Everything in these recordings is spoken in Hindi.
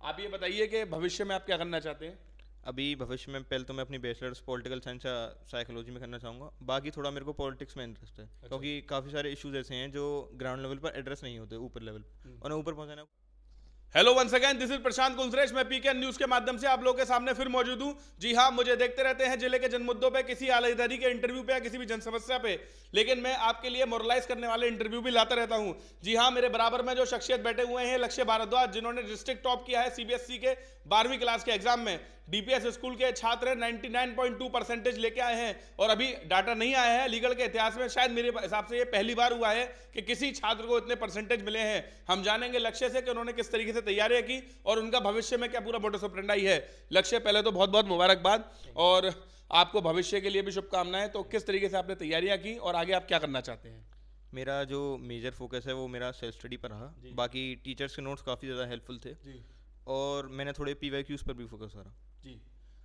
आप ये बताइए कि भविष्य में आप क्या करना चाहते हैं? अभी भविष्य में पहले तो मैं अपनी बैचलर्स पॉलिटिकल साइंस या साइकोलॉजी में करना चाहूँगा। बाकी थोड़ा मेरे को पॉलिटिक्स में इंटरेस्ट है, क्योंकि काफ़ी सारे इश्यूज ऐसे हैं जो ग्राउंड लेवल पर एड्रेस नहीं होते ऊपर लेवल पर, और उन्हें ऊपर पहुँचाना। Hello once again, this is Prashant Kulshreshtha. मैं पीकेएन न्यूज के माध्यम से आप लोगों के सामने फिर मौजूद हूं। जी हां, मुझे देखते रहते हैं जिले के जन मुद्दों पे, किसी आलाधिकारी के इंटरव्यू पे या किसी भी जन समस्या पे, लेकिन मैं आपके लिए मोरलाइज करने वाले इंटरव्यू भी लाता रहता हूं। जी हां, मेरे बराबर में जो शख्सियत बैठे हुए हैं, लक्ष्य भारद्वाज, जिन्होंने डिस्ट्रिक्ट टॉप किया है सीबीएसई के 12वीं क्लास के एग्जाम में। डीपीएस स्कूल के छात्र 99.2% लेके आए हैं, और अभी डाटा नहीं आया है लीगल के इतिहास में, शायद मेरे हिसाब से ये पहली बार हुआ है कि किसी छात्र को इतने परसेंटेज मिले हैं। हम जानेंगे लक्ष्य से कि उन्होंने किस तरीके से तैयारियां की और उनका भविष्य में क्या पूरा मोटो ऑपरेंडी है। लक्ष्य, पहले तो बहुत बहुत मुबारकबाद और आपको भविष्य के लिए भी शुभकामनाएं। तो किस तरीके से आपने तैयारियां की और आगे आप क्या करना चाहते हैं? मेरा जो मेजर फोकस है वो मेरा सेल्फ स्टडी पर रहा। बाकी टीचर्स के नोट्स काफ़ी ज़्यादा हेल्पफुल थे जी और मैंने थोड़े पीवाईक्यूज पर भी फोकस करा। जी।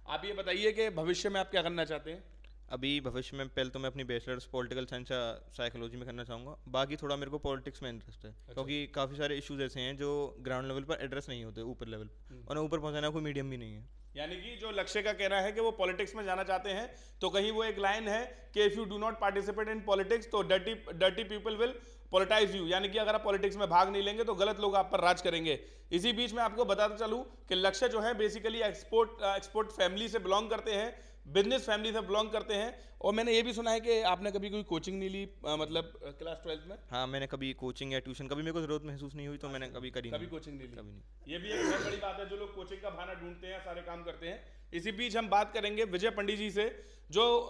आप ये बताइए कि भविष्य में आप क्या करना चाहते हैं? अभी भविष्य में पहले तो मैं अपनी बैचलर्स पॉलिटिकल साइंस या साइकोलॉजी में करना चाहूँगा। बाकी थोड़ा मेरे को पॉलिटिक्स में इंटरेस्ट है, क्योंकि काफ़ी सारे इश्यूज ऐसे हैं जो ग्राउंड लेवल पर एड्रेस नहीं होते ऊपर लेवल पर, और उन्हें ऊपर पहुँचाना कोई मीडियम भी नहीं है। यानी कि जो लक्ष्य का कहना है कि वो पॉलिटिक्स में जाना चाहते हैं, तो कहीं वो एक लाइन है कि if you do not participate in politics तो डर्टी पीपल विल पॉलिटाइज यू, यानी कि अगर आप पॉलिटिक्स में भाग नहीं लेंगे तो गलत लोग आप पर राज करेंगे। इसी बीच में आपको बताता चलूं कि लक्ष्य जो है बेसिकली एक्सपोर्ट फैमिली से बिलोंग करते हैं, बिजनेस फैमिली से बिलोंग करते हैं। और मैंने ये भी सुना है कि आपने कभी कोई कोचिंग नहीं ली, मतलब क्लास 12th में? हाँ, मैंने कभी कोचिंग या ट्यूशन कभी मेरे को ज़रूरत महसूस नहीं हुई, तो मैंने कभी कभी कोचिंग नहीं ली? कभी नहीं। ये भी एक बहुत बड़ी बात है, जो लोग कोचिंग का बहाना ढूंढते हैं, सारे काम करते हैं। इसी बीच हम बात करेंगे विजय पंडित जी से, जो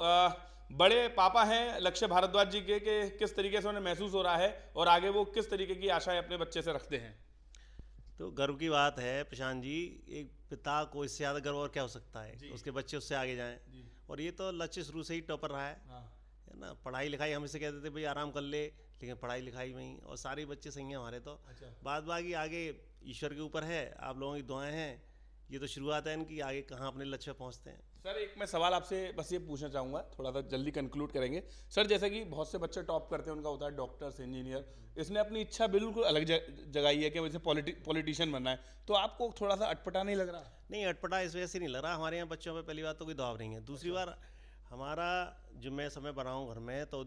बड़े पापा हैं लक्ष्य भारद्वाज जी के, कि किस तरीके से उन्हें महसूस हो रहा है और आगे वो किस तरीके की आशाएं अपने बच्चे से रखते हैं। तो गर्व की बात है प्रशांत जी, एक पिता को इससे ज़्यादा गर्व और क्या हो सकता है, उसके बच्चे उससे आगे जाएं। और ये तो लक्ष्य शुरू से ही टॉपर रहा है ना। पढ़ाई लिखाई हम इसे कहते थे भाई आराम कर ले, लेकिन पढ़ाई लिखाई में ही और सारे बच्चे सही हैं हमारे। तो बाद बाकी आगे ईश्वर के ऊपर है, आप लोगों की दुआएं हैं। ये तो शुरुआत है इनकी, आगे कहाँ अपने लक्ष्य पे पहुँचते हैं। सर, एक मैं सवाल आपसे बस ये पूछना चाहूँगा, थोड़ा सा जल्दी कंक्लूड करेंगे। सर, जैसे कि बहुत से बच्चे टॉप करते हैं, उनका होता है डॉक्टर्स, इंजीनियर, इसने अपनी इच्छा बिल्कुल अलग जगाई है कि वैसे पॉलिटिशियन बनना है, तो आपको थोड़ा सा अटपटा नहीं लग रहा? नहीं, अटपटा इस वजह से नहीं लग रहा। हमारे यहाँ बच्चों पे पहली बात तो कोई दबाव नहीं है। दूसरी बार हमारा जो मैं समय बना हूँ घर में, तो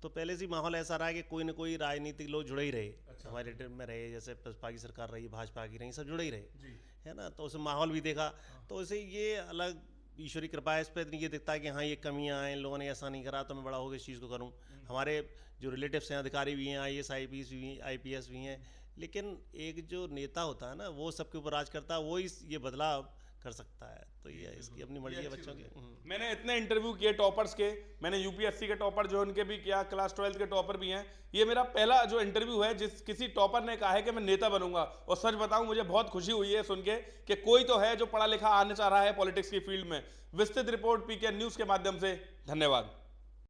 पहले से ही माहौल ऐसा रहा है कि कोई ना कोई राजनीतिक लोग जुड़े ही रहे। हमारे टीम में रहे, जैसे बसपा की सरकार रही, भाजपा की रही, सब जुड़े ही रहे, है ना। तो उसे माहौल भी देखा, तो उसे ये अलग ईश्वरी कृपा है इस पर। ये दिखता है कि हाँ ये कमियाँ हैं, इन लोगों ने ऐसा नहीं करा, तो मैं बड़ा होकर इस चीज़ को करूँ। हमारे जो रिलेटिव्स हैं, अधिकारी भी हैं, IAS IPS भी हैं, लेकिन एक जो नेता होता है ना, वो सबके ऊपर राज करता है, वो ये बदलाव कर सकता है। तो ये इसकी अपनी मर्जी है बच्चों की। मैंने इतने इंटरव्यू किए टॉपर्स के, मैंने यूपीएससी के टॉपर जो उनके भी किया, क्लास 12th के टॉपर भी हैं। ये मेरा पहला जो इंटरव्यू है जिस किसी टॉपर ने कहा है कि मैं नेता बनूंगा। और सच बताऊं, मुझे बहुत खुशी हुई है सुन के कि कोई तो है जो पढ़ा लिखा आने चाह रहा है पॉलिटिक्स की फील्ड में। विस्तृत रिपोर्ट पीकेएन न्यूज के माध्यम से। धन्यवाद।